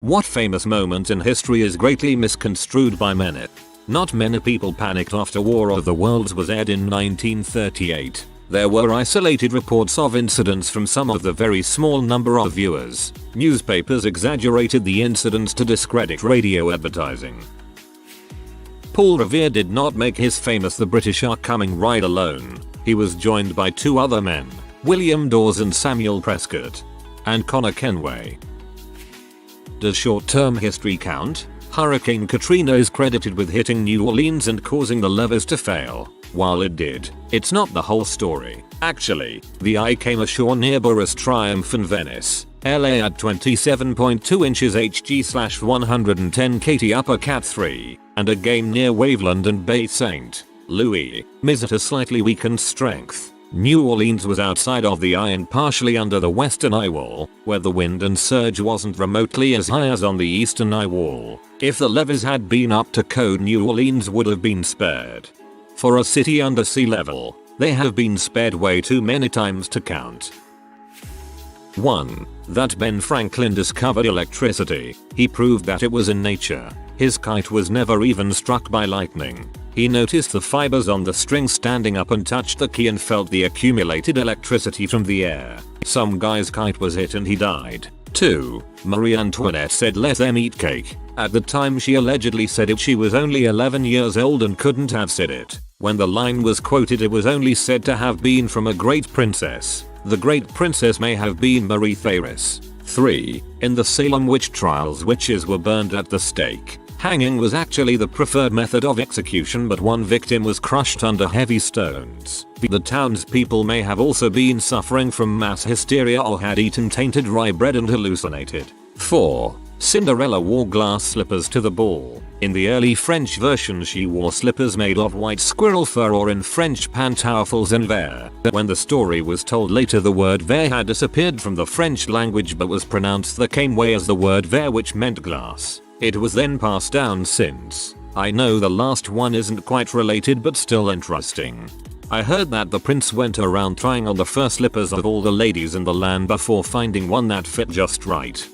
What famous moment in history is greatly misconstrued by many? Not many people panicked after War of the Worlds was aired in 1938. There were isolated reports of incidents from some of the very small number of viewers. Newspapers exaggerated the incidents to discredit radio advertising. Paul Revere did not make his famous "The British Are Coming" ride alone. He was joined by two other men, William Dawes and Samuel Prescott. And Connor Kenway. Does short-term history count? Hurricane Katrina is credited with hitting New Orleans and causing the levers to fail. While it did, it's not the whole story. Actually, the eye came ashore near Boris Triumph in Venice, LA at 27.2 inches Hg/110 kT upper Cat 3, and a game near Waveland and Bay St. Louis, Mis at a slightly weakened strength. New Orleans was outside of the eye and partially under the western eye wall, where the wind and surge wasn't remotely as high as on the eastern eye wall. If the levers had been up to code, New Orleans would have been spared. For a city under sea level, they have been spared way too many times to count. 1. That Ben Franklin discovered electricity. He proved that it was in nature. His kite was never even struck by lightning. He noticed the fibers on the string standing up and touched the key and felt the accumulated electricity from the air. Some guy's kite was hit and he died. 2. Marie Antoinette said let them eat cake. At the time she allegedly said it, she was only 11 years old and couldn't have said it. When the line was quoted, it was only said to have been from a great princess. The great princess may have been Marie Therese. 3. In the Salem witch trials, witches were burned at the stake. Hanging was actually the preferred method of execution, but one victim was crushed under heavy stones. The townspeople may have also been suffering from mass hysteria or had eaten tainted rye bread and hallucinated. 4. Cinderella wore glass slippers to the ball. In the early French version she wore slippers made of white squirrel fur, or in French pantoufles en verre. When the story was told later, the word verre had disappeared from the French language but was pronounced the same way as the word verre, which meant glass. It was then passed down since. I know the last one isn't quite related but still interesting. I heard that the prince went around trying on the fur slippers of all the ladies in the land before finding one that fit just right.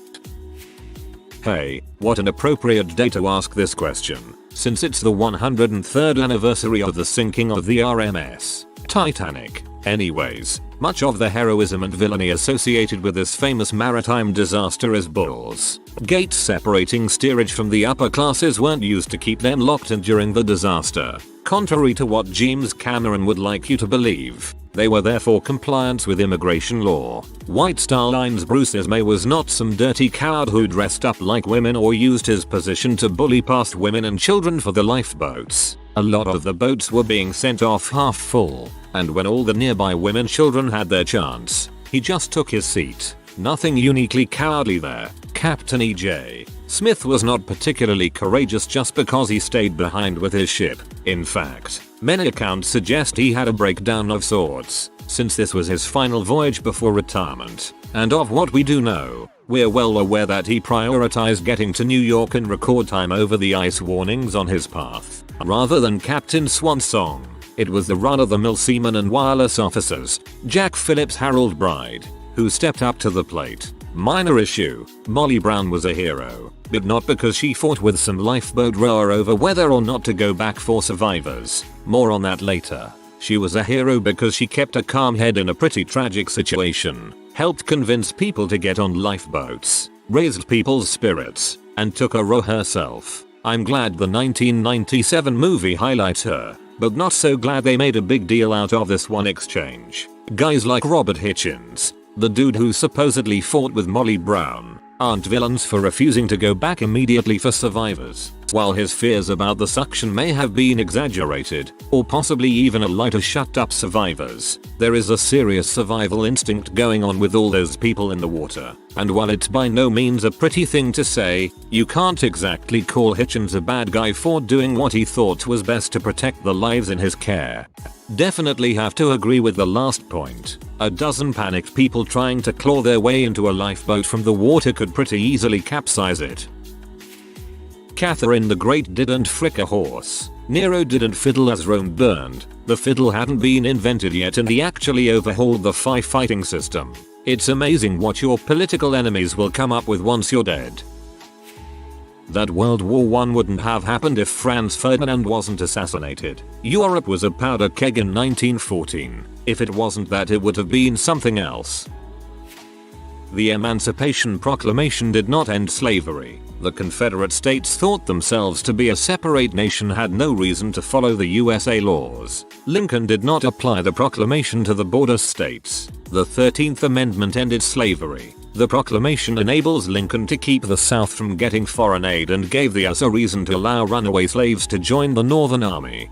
Hey, what an appropriate day to ask this question, since it's the 103rd anniversary of the sinking of the RMS Titanic. Anyways, much of the heroism and villainy associated with this famous maritime disaster is bulls. Gates separating steerage from the upper classes weren't used to keep them locked in during the disaster, contrary to what James Cameron would like you to believe. They were there for compliance with immigration law. White Star Line's Bruce Ismay was not some dirty coward who dressed up like women or used his position to bully past women and children for the lifeboats. A lot of the boats were being sent off half full, and when all the nearby women children had their chance, he just took his seat. Nothing uniquely cowardly there. Captain E.J. Smith was not particularly courageous just because he stayed behind with his ship. In fact, many accounts suggest he had a breakdown of sorts, since this was his final voyage before retirement. And of what we do know, we're well aware that he prioritized getting to New York in record time over the ice warnings on his path. Rather than Captain Swansong, it was the run-of-the-mill seamen and wireless officers, Jack Phillips, Harold Bride, who stepped up to the plate. Minor issue, Molly Brown was a hero, but not because she fought with some lifeboat rower over whether or not to go back for survivors. More on that later. She was a hero because she kept a calm head in a pretty tragic situation, helped convince people to get on lifeboats, raised people's spirits, and took a row herself. I'm glad the 1997 movie highlights her, but not so glad they made a big deal out of this one exchange. Guys like Robert Hitchens, the dude who supposedly fought with Molly Brown, aren't villains for refusing to go back immediately for survivors. While his fears about the suction may have been exaggerated, or possibly even a lie to shut up survivors, there is a serious survival instinct going on with all those people in the water. And while it's by no means a pretty thing to say, you can't exactly call Hitchens a bad guy for doing what he thought was best to protect the lives in his care. Definitely have to agree with the last point. A dozen panicked people trying to claw their way into a lifeboat from the water could pretty easily capsize it. Catherine the Great didn't frick a horse. Nero didn't fiddle as Rome burned. The fiddle hadn't been invented yet and he actually overhauled the fighting system. It's amazing what your political enemies will come up with once you're dead. that World War I wouldn't have happened if Franz Ferdinand wasn't assassinated. Europe was a powder keg in 1914. If it wasn't that, it would have been something else. The Emancipation Proclamation did not end slavery. The Confederate States thought themselves to be a separate nation, had no reason to follow the USA laws. Lincoln did not apply the proclamation to the border states. The 13th Amendment ended slavery. The proclamation enables Lincoln to keep the South from getting foreign aid and gave the US a reason to allow runaway slaves to join the Northern Army.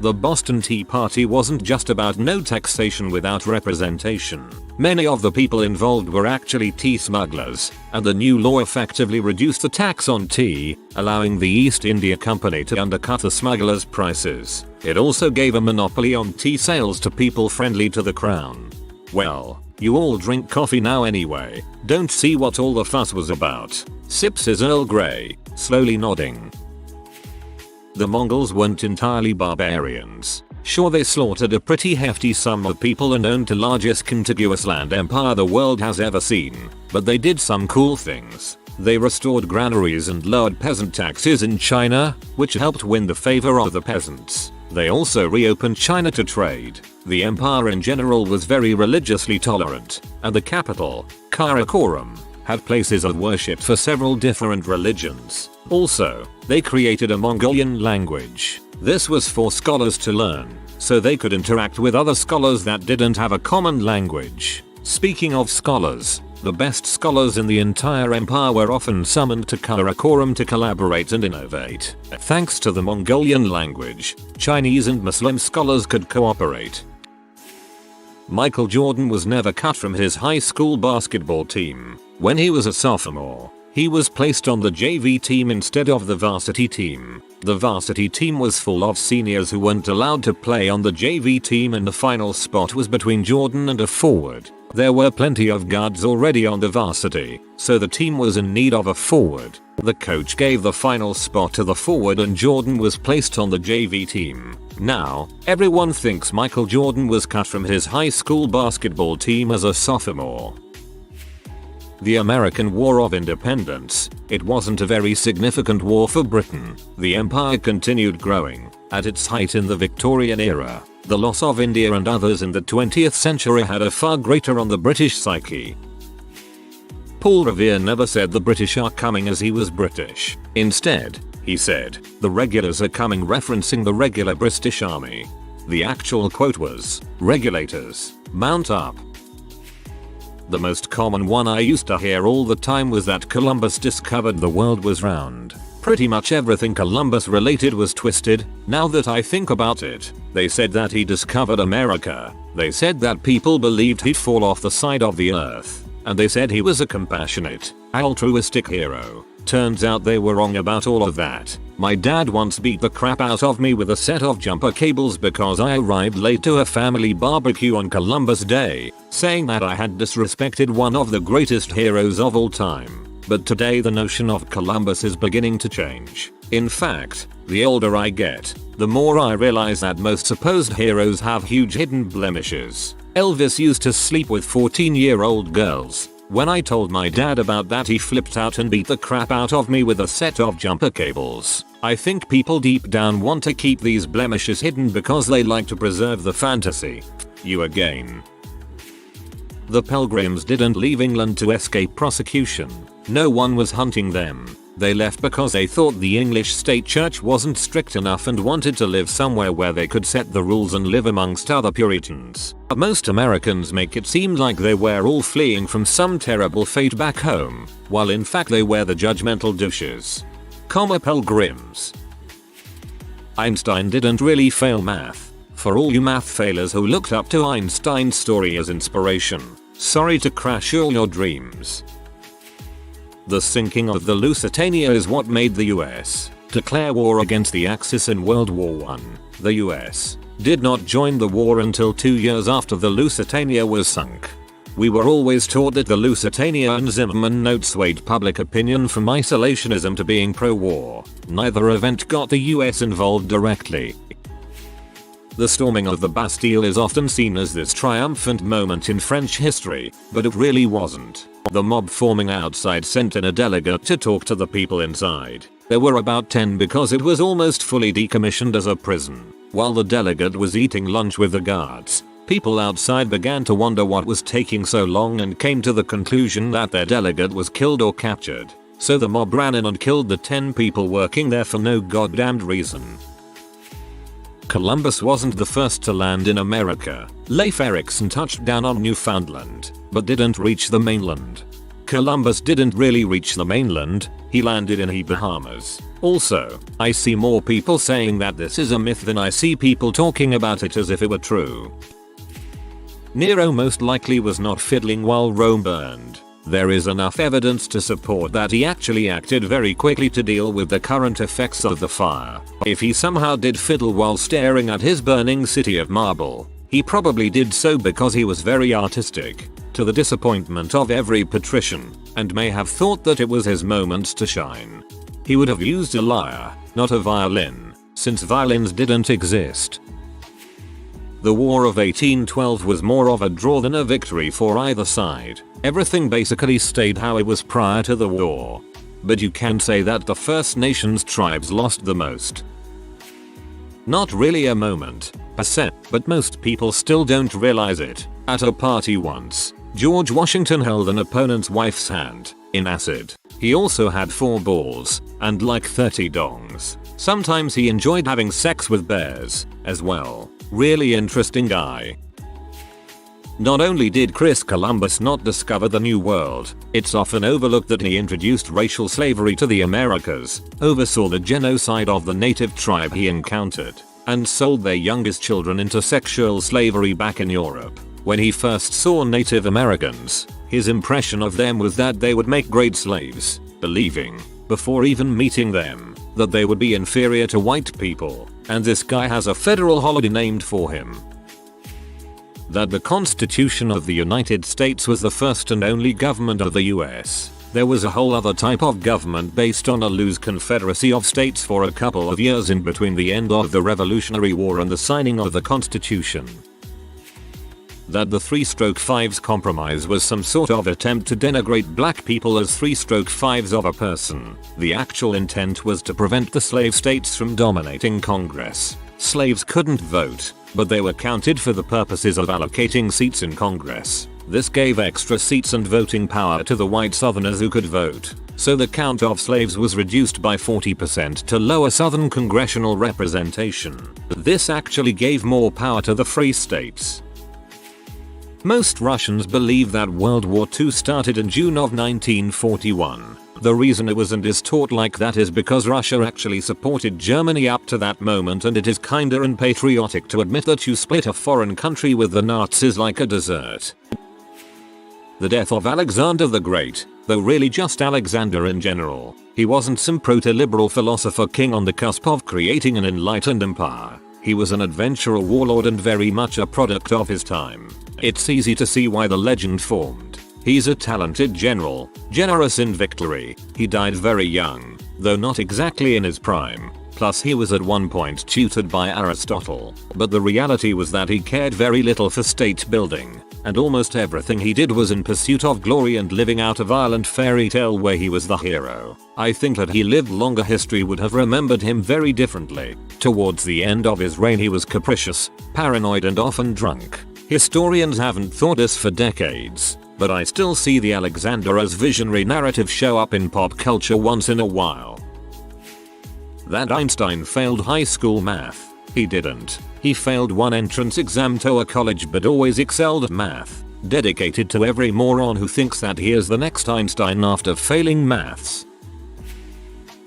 The Boston Tea Party wasn't just about no taxation without representation. Many of the people involved were actually tea smugglers, and the new law effectively reduced the tax on tea, allowing the East India Company to undercut the smugglers' prices. It also gave a monopoly on tea sales to people friendly to the crown. Well, you all drink coffee now anyway. Don't see what all the fuss was about. Sips his Earl Grey, slowly nodding. The Mongols weren't entirely barbarians. Sure, they slaughtered a pretty hefty sum of people and owned the largest contiguous land empire the world has ever seen, but they did some cool things. They restored granaries and lowered peasant taxes in China, which helped win the favor of the peasants. They also reopened China to trade. The empire in general was very religiously tolerant, and the capital, Karakoram, had places of worship for several different religions. Also, they created a Mongolian language. This was for scholars to learn, so they could interact with other scholars that didn't have a common language. Speaking of scholars, the best scholars in the entire empire were often summoned to Karakoram to collaborate and innovate. Thanks to the Mongolian language, Chinese and Muslim scholars could cooperate. Michael Jordan was never cut from his high school basketball team. When he was a sophomore, he was placed on the JV team instead of the varsity team. The varsity team was full of seniors who weren't allowed to play on the JV team, and the final spot was between Jordan and a forward. There were plenty of guards already on the varsity, so the team was in need of a forward. The coach gave the final spot to the forward and Jordan was placed on the JV team. Now, everyone thinks Michael Jordan was cut from his high school basketball team as a sophomore. The American War of Independence. It wasn't a very significant war for Britain. The empire continued growing. At its height in the Victorian era, the loss of India and others in the 20th century had a far greater on the British psyche. Paul Revere never said the British are coming as he was British. Instead, he said, the regulars are coming, referencing the regular British army. The actual quote was, regulators, mount up. The most common one I used to hear all the time was that Columbus discovered the world was round. Pretty much everything Columbus related was twisted. Now that I think about it, they said that he discovered America. They said that people believed he'd fall off the side of the earth. And they said he was a compassionate, altruistic hero. Turns out they were wrong about all of that. My dad once beat the crap out of me with a set of jumper cables because I arrived late to a family barbecue on Columbus Day, saying that I had disrespected one of the greatest heroes of all time. But today the notion of Columbus is beginning to change. In fact, the older I get, the more I realize that most supposed heroes have huge hidden blemishes. Elvis used to sleep with 14-year-old girls. When I told my dad about that, he flipped out and beat the crap out of me with a set of jumper cables. I think people deep down want to keep these blemishes hidden because they like to preserve the fantasy. You again. The Pilgrims didn't leave England to escape prosecution. No one was hunting them. They left because they thought the English state church wasn't strict enough and wanted to live somewhere where they could set the rules and live amongst other Puritans. Most Americans make it seem like they were all fleeing from some terrible fate back home, while in fact they were the judgmental douches. Pilgrims. Einstein didn't really fail math. For all you math failures who looked up to Einstein's story as inspiration, sorry to crash all your dreams. The sinking of the Lusitania is what made the US declare war against the Axis in World War I. The US did not join the war until 2 years after the Lusitania was sunk. We were always taught that the Lusitania and Zimmerman note swayed public opinion from isolationism to being pro-war. Neither event got the US involved directly. The storming of the Bastille is often seen as this triumphant moment in French history, but it really wasn't. The mob forming outside sent in a delegate to talk to the people inside. There were about 10 because it was almost fully decommissioned as a prison. While the delegate was eating lunch with the guards, people outside began to wonder what was taking so long and came to the conclusion that their delegate was killed or captured. So the mob ran in and killed the 10 people working there for no goddamned reason. Columbus wasn't the first to land in America. Leif Erikson touched down on Newfoundland, but didn't reach the mainland. Columbus didn't really reach the mainland, he landed in the Bahamas. Also, I see more people saying that this is a myth than I see people talking about it as if it were true. Nero most likely was not fiddling while Rome burned. There is enough evidence to support that he actually acted very quickly to deal with the current effects of the fire. If he somehow did fiddle while staring at his burning city of marble, he probably did so because he was very artistic, to the disappointment of every patrician, and may have thought that it was his moment to shine. He would have used a lyre, not a violin, since violins didn't exist. The War of 1812 was more of a draw than a victory for either side. Everything basically stayed how it was prior to the war. But you can say that the First Nations tribes lost the most. Not really a moment, but most people still don't realize it. At a party once, George Washington held an opponent's wife's hand, in acid. He also had 4 balls, and like 30 dongs. Sometimes he enjoyed having sex with bears, as well. Really interesting guy. Not only did Chris Columbus not discover the New World, it's often overlooked that he introduced racial slavery to the Americas, oversaw the genocide of the native tribe he encountered, and sold their youngest children into sexual slavery back in Europe. When he first saw Native Americans, his impression of them was that they would make great slaves, believing, before even meeting them, that they would be inferior to white people, and this guy has a federal holiday named for him. That the Constitution of the United States was the first and only government of the US. There was a whole other type of government based on a loose confederacy of states for a couple of years in between the end of the Revolutionary War and the signing of the Constitution. That the 3-5s compromise was some sort of attempt to denigrate black people as 3-5s of a person. The actual intent was to prevent the slave states from dominating Congress. Slaves couldn't vote, but they were counted for the purposes of allocating seats in Congress. This gave extra seats and voting power to the white Southerners who could vote, so the count of slaves was reduced by 40% to lower Southern congressional representation. This actually gave more power to the free states. Most Russians believe that World War II started in June of 1941. The reason it wasn't is taught like that is because Russia actually supported Germany up to that moment, and it is kinda unpatriotic to admit that you split a foreign country with the Nazis like a dessert. The death of Alexander the Great, though really just Alexander in general. He wasn't some proto-liberal philosopher king on the cusp of creating an enlightened empire. He was an adventurer, warlord, and very much a product of his time. It's easy to see why the legend formed. He's a talented general, generous in victory. He died very young, though not exactly in his prime. Plus he was at one point tutored by Aristotle. But the reality was that he cared very little for state building, and almost everything he did was in pursuit of glory and living out a violent fairy tale where he was the hero. I think that he lived longer, history would have remembered him very differently. Towards the end of his reign he was capricious, paranoid, and often drunk. Historians haven't thought this for decades, but I still see the Alexander as visionary narrative show up in pop culture once in a while. That Einstein failed high school math. He didn't. He failed one entrance exam to a college but always excelled at math. Dedicated to every moron who thinks that he is the next Einstein after failing maths.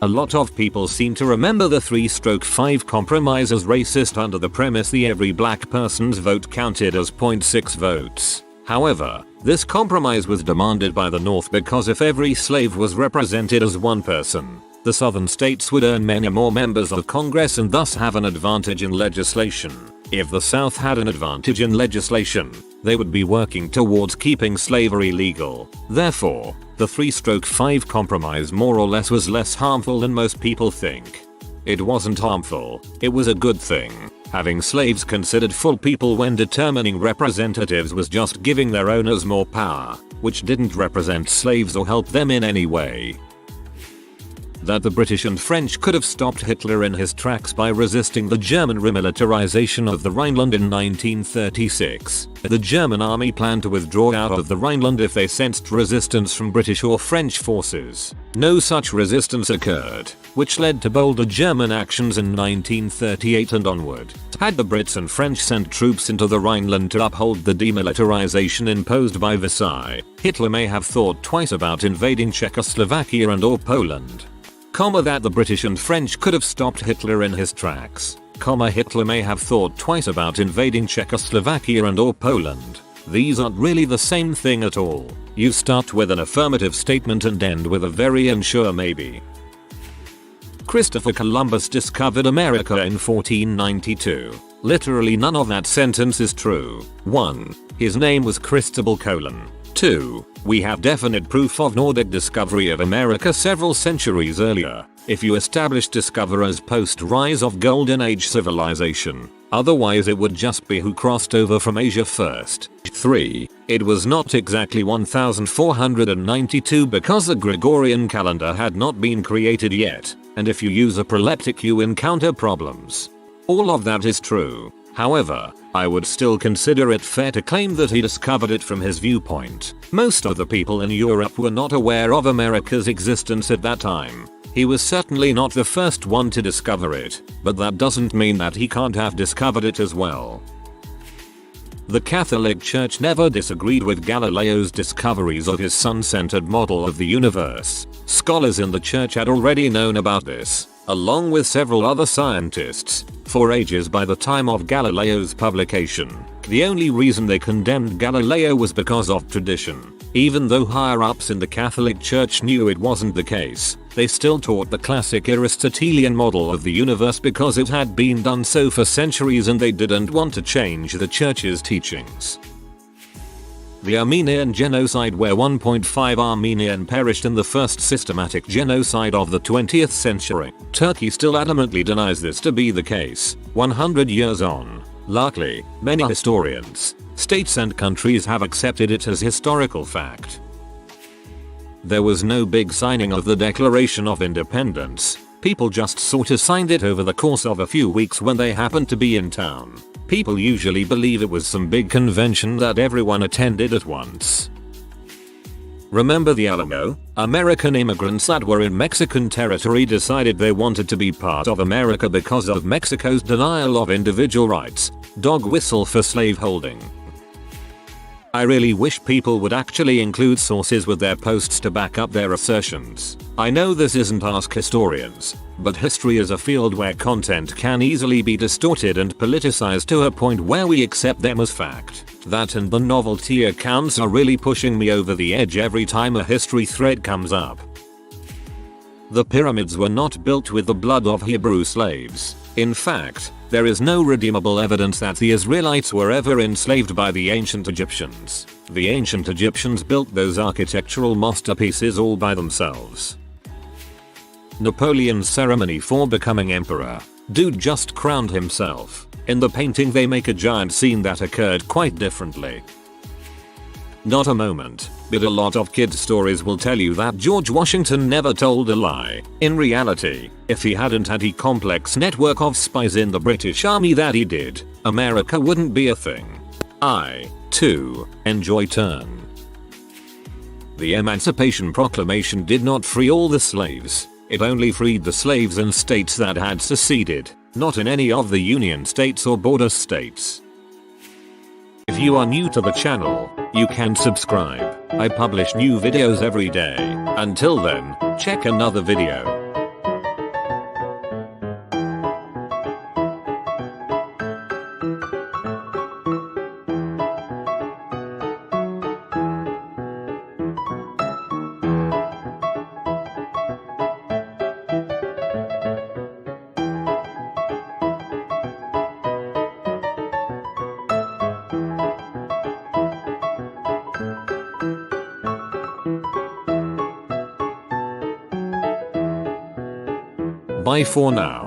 A lot of people seem to remember the 3-5 compromise as racist under the premise that every black person's vote counted as 0.6 votes. However, this compromise was demanded by the North because if every slave was represented as one person, the southern states would earn many more members of Congress and thus have an advantage in legislation. If the South had an advantage in legislation, they would be working towards keeping slavery legal. Therefore, the 3-5 compromise more or less was less harmful than most people think. It wasn't harmful, it was a good thing. Having slaves considered full people when determining representatives was just giving their owners more power, which didn't represent slaves or help them in any way. That the British and French could have stopped Hitler in his tracks by resisting the German remilitarization of the Rhineland in 1936. The German army planned to withdraw out of the Rhineland if they sensed resistance from British or French forces. No such resistance occurred, which led to bolder German actions in 1938 and onward. Had the Brits and French sent troops into the Rhineland to uphold the demilitarization imposed by Versailles, Hitler may have thought twice about invading Czechoslovakia and/or Poland. That the British and French could have stopped Hitler in his tracks. Hitler may have thought twice about invading Czechoslovakia and/or Poland. These aren't really the same thing at all. You start with an affirmative statement and end with a very unsure maybe. Christopher Columbus discovered America in 1492. Literally none of that sentence is true. 1. His name was Cristobal Colon. 2. We have definite proof of Nordic discovery of America several centuries earlier, if you establish discoverers post-rise of Golden Age civilization. Otherwise it would just be who crossed over from Asia first. 3. It was not exactly 1492 because the Gregorian calendar had not been created yet, and if you use a proleptic you encounter problems. All of that is true. However, I would still consider it fair to claim that he discovered it from his viewpoint. Most of the people in Europe were not aware of America's existence at that time. He was certainly not the first one to discover it, but that doesn't mean that he can't have discovered it as well. The Catholic Church never disagreed with Galileo's discoveries of his sun-centered model of the universe. Scholars in the church had already known about this, along with several other scientists, for ages by the time of Galileo's publication. The only reason they condemned Galileo was because of tradition. Even though higher-ups in the Catholic Church knew it wasn't the case, they still taught the classic Aristotelian model of the universe because it had been done so for centuries and they didn't want to change the church's teachings. The Armenian genocide, where 1.5 Armenian perished in the first systematic genocide of the 20th century. Turkey still adamantly denies this to be the case, 100 years on. Luckily, many historians, states and countries have accepted it as historical fact. There was no big signing of the Declaration of Independence. People just sorta signed it over the course of a few weeks when they happened to be in town. People usually believe it was some big convention that everyone attended at once. Remember the Alamo? American immigrants that were in Mexican territory decided they wanted to be part of America because of Mexico's denial of individual rights. Dog whistle for slaveholding. I really wish people would actually include sources with their posts to back up their assertions. I know this isn't Ask Historians, but history is a field where content can easily be distorted and politicized to a point where we accept them as fact. That and the novelty accounts are really pushing me over the edge every time a history thread comes up. The pyramids were not built with the blood of Hebrew slaves. In fact, there is no redeemable evidence that the Israelites were ever enslaved by the ancient Egyptians. The ancient Egyptians built those architectural masterpieces all by themselves. Napoleon's ceremony for becoming emperor. Dude just crowned himself. In the painting they make a giant scene that occurred quite differently. Not a moment, but a lot of kids' stories will tell you that George Washington never told a lie. In reality, if he hadn't had a complex network of spies in the British Army that he did, America wouldn't be a thing. I, too, enjoy turn. The Emancipation Proclamation did not free all the slaves. It only freed the slaves in states that had seceded, not in any of the Union states or border states. If you are new to the channel, you can subscribe. I publish new videos every day. Until then, check another video. Bye for now.